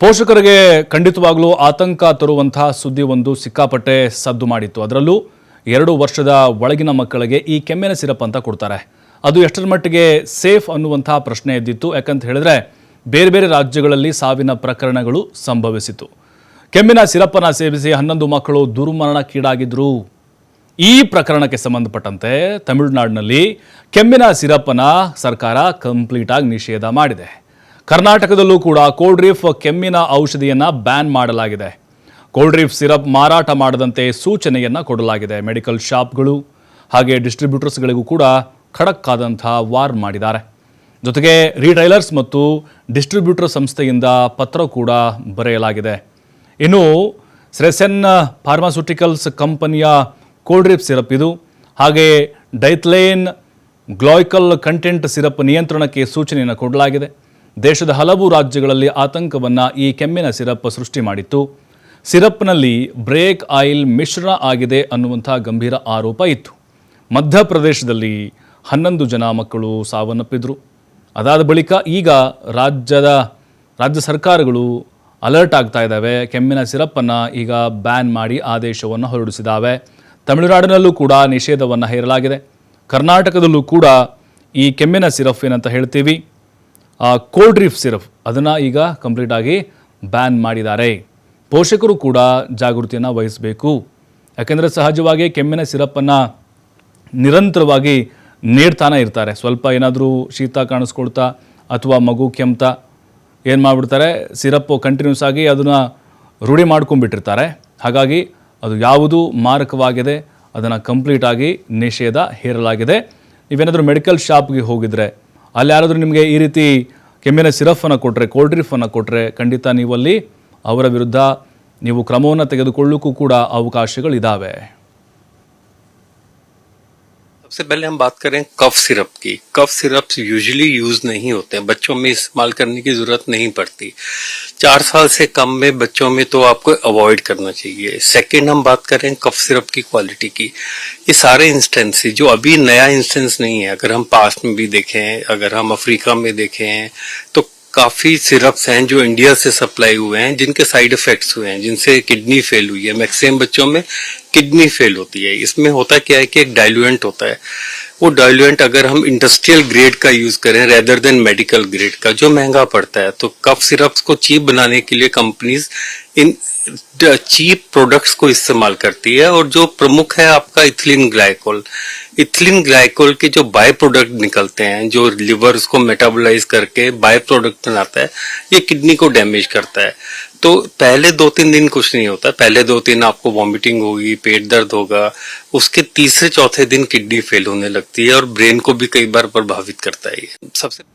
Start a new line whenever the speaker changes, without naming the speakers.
ಪೋಷಕರಿಗೆ ಖಂಡಿತವಾಗ್ಲೂ ಆತಂಕ ತರುವಂತಹ ಸುದ್ದಿ ಒಂದು ಸಿಕ್ಕಾಪಟ್ಟೆ ಸದ್ದು ಮಾಡಿತ್ತು. ಅದರಲ್ಲೂ 2 ವರ್ಷದ ಒಳಗಿನ ಮಕ್ಕಳಿಗೆ ಈ ಕೆಮ್ಮಿನ ಸಿರಪ್ ಅಂತ ಕೊಡ್ತಾರೆ. ಅದು ಎಷ್ಟರ ಮಟ್ಟಿಗೆ ಸೇಫ್ ಅನ್ನುವಂತಹ ಪ್ರಶ್ನೆ ಎದ್ದಿತ್ತು. ಯಾಕಂತ ಹೇಳಿದ್ರೆ ಬೇರೆ ಬೇರೆ ರಾಜ್ಯಗಳಲ್ಲಿ ಸಾವಿನ ಪ್ರಕರಣಗಳು ಸಂಭವಿಸಿತು. ಕೆಮ್ಮಿನ ಸಿರಪ್ಪನ್ನು ಸೇವಿಸಿ 11 ಮಕ್ಕಳು ದುರ್ಮರಣಕ್ಕೀಡಾಗಿದ್ರು. ಈ ಪ್ರಕರಣಕ್ಕೆ ಸಂಬಂಧಪಟ್ಟಂತೆ ತಮಿಳುನಾಡಿನಲ್ಲಿ ಕೆಮ್ಮಿನ ಸಿರಪ್ಪನ್ನು ಸರ್ಕಾರ ಕಂಪ್ಲೀಟ್ ಆಗಿ ನಿಷೇಧ ಮಾಡಿದೆ. ಕರ್ನಾಟಕದಲ್ಲೂ ಕೂಡ ಕೋಲ್ಡ್ರೀಫ್ ಕೆಮ್ಮಿನ ಔಷಧಿಯನ್ನು ಬ್ಯಾನ್ ಮಾಡಲಾಗಿದೆ. ಕೋಲ್ಡ್ರೀಫ್ ಸಿರಪ್ ಮಾರಾಟ ಮಾಡದಂತೆ ಸೂಚನೆಯನ್ನು ಕೊಡಲಾಗಿದೆ. ಮೆಡಿಕಲ್ ಶಾಪ್ಗಳು ಹಾಗೆ ಡಿಸ್ಟ್ರಿಬ್ಯೂಟರ್ಸ್ಗಳಿಗೂ ಕೂಡ ಖಡಕ್ ಆದಂತಹ ವಾರ್ ಮಾಡಿದ್ದಾರೆ. ಜೊತೆಗೆ ರಿಟೈಲರ್ಸ್ ಮತ್ತು ಡಿಸ್ಟ್ರಿಬ್ಯೂಟರ್ ಸಂಸ್ಥೆಯಿಂದ ಪತ್ರ ಕೂಡ ಬರೆಯಲಾಗಿದೆ. ಇನ್ನು ಸ್ರೆಸೆನ್ ಫಾರ್ಮಾಸ್ಯೂಟಿಕಲ್ಸ್ ಕಂಪನಿಯ ಕೋಲ್ಡ್ರೀಫ್ ಸಿರಪ್ ಇದು. ಹಾಗೆ ಡೈಥ್ಲೇನ್ ಗ್ಲಾಯ್ಕಲ್ ಕಂಟೆಂಟ್ ಸಿರಪ್ ನಿಯಂತ್ರಣಕ್ಕೆ ಸೂಚನೆಯನ್ನು ಕೊಡಲಾಗಿದೆ. ದೇಶದ ಹಲವು ರಾಜ್ಯಗಳಲ್ಲಿ ಆತಂಕವನ್ನು ಈ ಕೆಮ್ಮಿನ ಸಿರಪ್ ಸೃಷ್ಟಿ ಮಾಡಿತ್ತು. ಸಿರಪ್ನಲ್ಲಿ ಬ್ರೇಕ್ ಆಯಿಲ್ ಮಿಶ್ರಣ ಆಗಿದೆ ಅನ್ನುವಂಥ ಗಂಭೀರ ಆರೋಪ ಇತ್ತು. ಮಧ್ಯಪ್ರದೇಶದಲ್ಲಿ 11 ಜನ ಮಕ್ಕಳು ಸಾವನ್ನಪ್ಪಿದ್ರು. ಅದಾದ ಬಳಿಕ ಈಗ ರಾಜ್ಯ ಸರ್ಕಾರಗಳು ಅಲರ್ಟ್ ಆಗ್ತಾ ಇದ್ದಾವೆ. ಕೆಮ್ಮಿನ ಸಿರಪ್ಪನ್ನು ಈಗ ಬ್ಯಾನ್ ಮಾಡಿ ಆದೇಶವನ್ನು ಹೊರಡಿಸಿದ್ದಾವೆ. ತಮಿಳುನಾಡಿನಲ್ಲೂ ಕೂಡ ನಿಷೇಧವನ್ನು ಹೇರಲಾಗಿದೆ. ಕರ್ನಾಟಕದಲ್ಲೂ ಕೂಡ ಈ ಕೆಮ್ಮಿನ ಸಿರಪ್ ಏನಂತ ಹೇಳ್ತೀವಿ ಕೋಲ್ಡ್ರೀಫ್ ಸಿರಪ್ ಅದನ್ನು ಈಗ ಕಂಪ್ಲೀಟಾಗಿ ಬ್ಯಾನ್ ಮಾಡಿದ್ದಾರೆ. ಪೋಷಕರು ಕೂಡ ಜಾಗೃತಿಯನ್ನು ವಹಿಸಬೇಕು. ಯಾಕೆಂದರೆ ಸಹಜವಾಗಿ ಕೆಮ್ಮಿನ ಸಿರಪ್ಪನ್ನು ನಿರಂತರವಾಗಿ ನೀಡ್ತಾನೆ ಇರ್ತಾರೆ. ಸ್ವಲ್ಪ ಏನಾದರೂ ಶೀತ ಕಾಣಿಸ್ಕೊಳ್ತಾ ಅಥವಾ ಮಗು ಕೆಮ್ತಾ ಏನು ಮಾಡಿಬಿಡ್ತಾರೆ, ಸಿರಪ್ಪು ಕಂಟಿನ್ಯೂಸ್ ಆಗಿ ಅದನ್ನು ರೂಢಿ ಮಾಡ್ಕೊಂಡ್ಬಿಟ್ಟಿರ್ತಾರೆ. ಹಾಗಾಗಿ ಅದು ಯಾವುದು ಮಾರಕವಾಗಿದೆ ಅದನ್ನು ಕಂಪ್ಲೀಟಾಗಿ ನಿಷೇಧ ಹೇರಲಾಗಿದೆ. ನೀವೇನಾದರೂ ಮೆಡಿಕಲ್ ಶಾಪ್ಗೆ ಹೋಗಿದರೆ ಅಲ್ಲಿ ಯಾರಾದರೂ ನಿಮಗೆ ಈ ರೀತಿ ಕೆಮ್ಮಿನ ಸಿರಫನ್ನು ಕೊಟ್ಟರೆ, ಕೋಲ್ಡ್ರೀಫನ್ನು ಕೊಟ್ಟರೆ ಖಂಡಿತ ನೀವಲ್ಲಿ ಅವರ ವಿರುದ್ಧ ನೀವು ಕ್ರಮವನ್ನು ತೆಗೆದುಕೊಳ್ಳೋಕ್ಕೂ ಕೂಡ ಅವಕಾಶಗಳಿದ್ದಾವೆ.
सबसे पहले हम बात करें कफ सिरप की। कफ सिरप्स यूजुअली यूज नहीं होते हैं, बच्चों में इस्तेमाल करने की जरूरत नहीं पड़ती। 4 साल से कम में बच्चों में तो आपको अवॉइड करना चाहिए। सेकंड हम बात करें कफ सिरप की क्वालिटी की। ये सारे इंस्टेंसेस जो अभी नया इंस्टेंस नहीं है, अगर हम पास्ट में भी देखें, अगर हम अफ्रीका में देखें तो काफी सिरप्स हैं जो इंडिया से सप्लाई हुए हैं जिनके साइड इफेक्ट्स हुए हैं, जिनसे किडनी फेल हुई है। मैक्सिमम बच्चों में किडनी फेल होती है। इसमें होता क्या है कि एक डाइल्यूएंट होता है। वो डाइल्यूएंट अगर हम इंडस्ट्रियल ग्रेड का यूज करें रेदर देन मेडिकल ग्रेड का, जो महंगा पड़ता है, तो कफ सिरप्स को चीप बनाने के लिए कंपनीज इन चीप प्रोडक्ट्स को इस्तेमाल करती है। और जो प्रमुख है आपका इथिलीन ग्लाइकोल। इथिलीन ग्लाइकोल के जो बाय प्रोडक्ट निकलते हैं, जो लिवर को मेटाबोलाइज करके बाय प्रोडक्ट बनाता है, ये किडनी को डैमेज करता है। तो पहले 2-3 दिन कुछ नहीं होता, पहले 2-3 आपको वॉमिटिंग होगी, पेट दर्द होगा, उसके तीसरे चौथे दिन किडनी फेल होने लगती है और ब्रेन को भी कई बार प्रभावित करता है। सबसे